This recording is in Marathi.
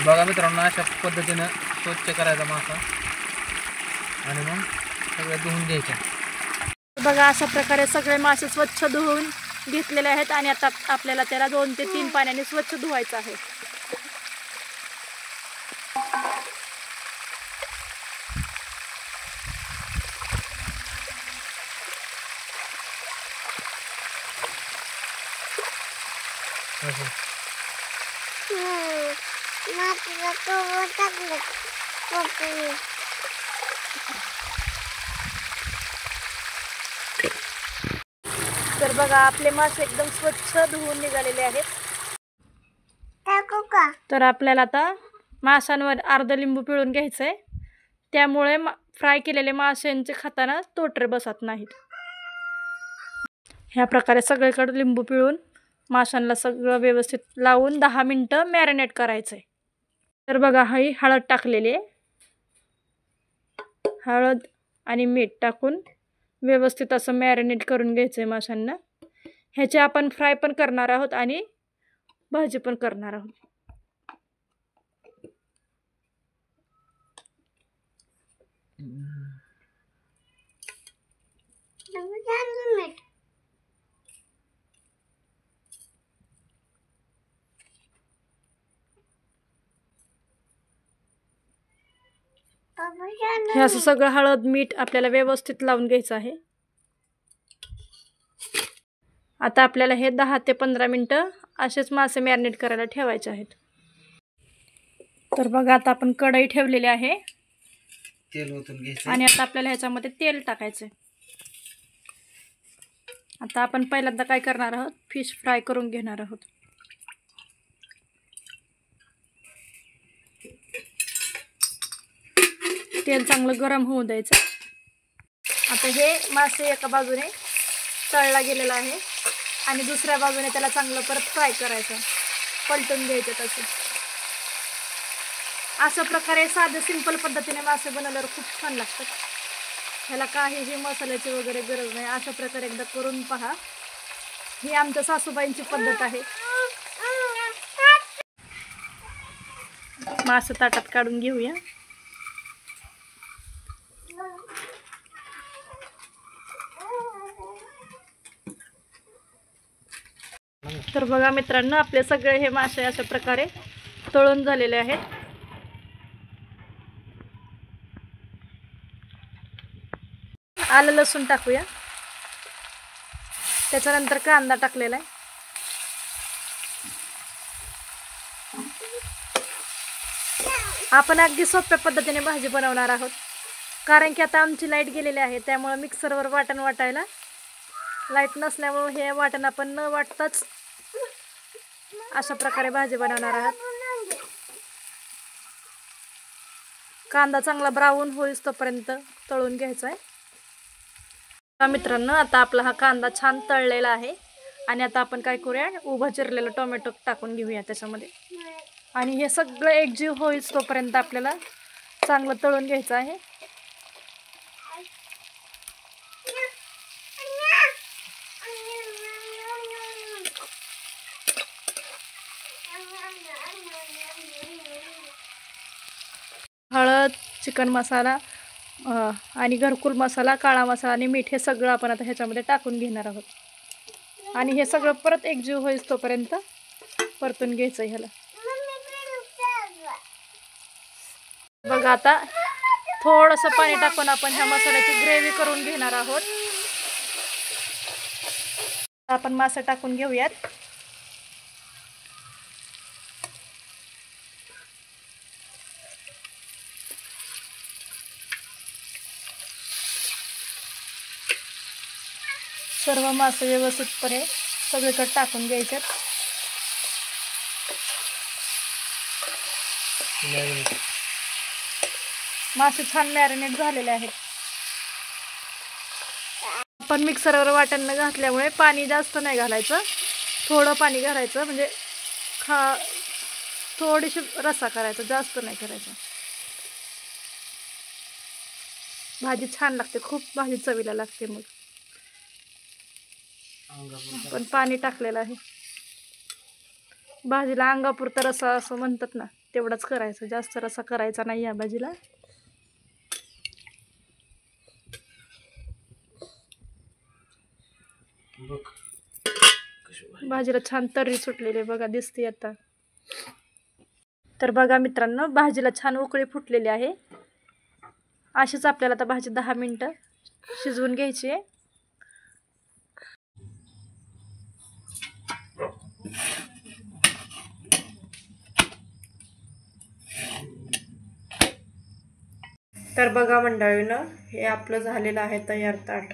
बघा मित्रांनो, अशा पद्धतीनं स्वच्छ करायचा मासा आणि मग सगळे धुवून घ्यायचे. बघा अशा प्रकारे सगळे मासे स्वच्छ धुवून घेतलेले आहेत आणि आता आपल्याला त्याला 2 ते 3 पाण्याने स्वच्छ धुवायचं आहे. तर बघा आपले मासे एकदम स्वच्छ धुवून निघालेले आहेत. तर आपल्याला आता माशांवर अर्ध लिंबू पिळून घ्यायचंय, त्यामुळे फ्राय केलेले माशांचे खाताना तोटरे बसत नाहीत. ह्या प्रकारे सगळीकडे लिंबू पिळून माशांना सगळं व्यवस्थित लावून 10 मिनिटं मॅरिनेट करायचंय. तर बघा ही हळद टाकलेली आहे. हळद आणि मीठ टाकून व्यवस्थित असं मॅरिनेट करून घ्यायचंय माशांना. ह्याचे आपण फ्राय पण करणार आहोत आणि भाजी पण करणार आहोत. हे असं सगळं हळद मीठ आपल्याला व्यवस्थित लावून घ्यायचं आहे. आता आपल्याला हे 10 ते 15 मिनिटं असेच मासे मॅरिनेट करायला ठेवायचे आहेत. तर बघा आता आपण कढई ठेवलेली आहे, तेल ओतून घ्यायचं आणि आता आपल्याला ह्याच्यामध्ये तेल टाकायचंय. आता आपण पहिल्यांदा काय करणार आहोत, फिश फ्राय करून घेणार आहोत. तेल चांगलं गरम होऊ द्यायचं. आता हे मासे एका बाजूने तळला गेलेला आहे आणि दुसऱ्या बाजूने त्याला चांगलं परत फ्राय करायचं, पलटून घ्यायचं. तसं अशा प्रकारे साधं सिंपल पद्धतीने मासे बनवल्यावर खूप छान लागतात. ह्याला काहीही मसाल्याची वगैरे गरज नाही. अशा प्रकारे एकदा करून पहा. ही आमच्या सासूबाईंची पद्धत आहे. मासे ताटात काढून घेऊया. तर बघा मित्रांनो, आपले सगळे हे मासे अशा प्रकारे तळून झालेले आहेत. आलं लसूण टाकूया. त्याच्यानंतर कांदा टाकलेला आहे. आपण अगदी सोप्या पद्धतीने भाजी बनवणार आहोत, कारण की आता आमची लाईट गेलेली आहे, त्यामुळे मिक्सरवर वाटण वाटायला लाईट नसल्यामुळे हे वाटण आपण न वाटताच अशा प्रकारे भाजी बनवणार आहोत. कांदा चांगला ब्राऊन होईस तोपर्यंत तळून घ्यायचा आहे. मित्रांनो, आता आपला हा कांदा छान तळलेला आहे आणि आता आपण काय करूया, उभं चिरलेलं टोमॅटो टाकून घेऊया त्याच्यामध्ये, आणि हे सगळं एकजीव होईस तोपर्यंत आपल्याला चांगलं तळून घ्यायचं आहे. हळद, चिकन मसाला आणि घरकुल मसाला, काळा मसाला आणि मीठ हे सगळं आपण आता ह्याच्यामध्ये टाकून घेणार आहोत, आणि हे सगळं परत एकजीव होईस तोपर्यंत परतून घ्यायचं ह्याला. बघा आता थोडंसं पाणी टाकून आपण ह्या मसाल्याची ग्रेव्ही करून घेणार आहोत. आपण मासे टाकून घेऊयात. सर्व मासे व्यवस्थितपणे सगळीकडे टाकून घ्यायचे. मासे छान मॅरिनेट झालेले आहेत. आपण मिक्सरवर वाटण घातल्यामुळे पाणी जास्त नाही घालायचं, थोडं पाणी घालायचं, म्हणजे थोडीशी रस्सा करायचा, जास्त नाही करायचा. भाजी छान लागते, खूप भाजी चवीला लागते. मग पण पाणी टाकलेलं आहे. भाजीला अंगापुरता रसा असं म्हणतात ना, तेवढाच करायचं, जास्त रसा करायचा नाही या भाजीला. भाजीला छान तर्री सुटलेली आहे बघा, दिसते आता. तर बघा मित्रांनो, भाजीला छान उकळी फुटलेली आहे. अशीच आपल्याला आता भाजी 10 मिनिटं शिजवून घ्यायची आहे. तर बघा मंडळीनं, हे आपलं झालेलं आहे तयार ताट.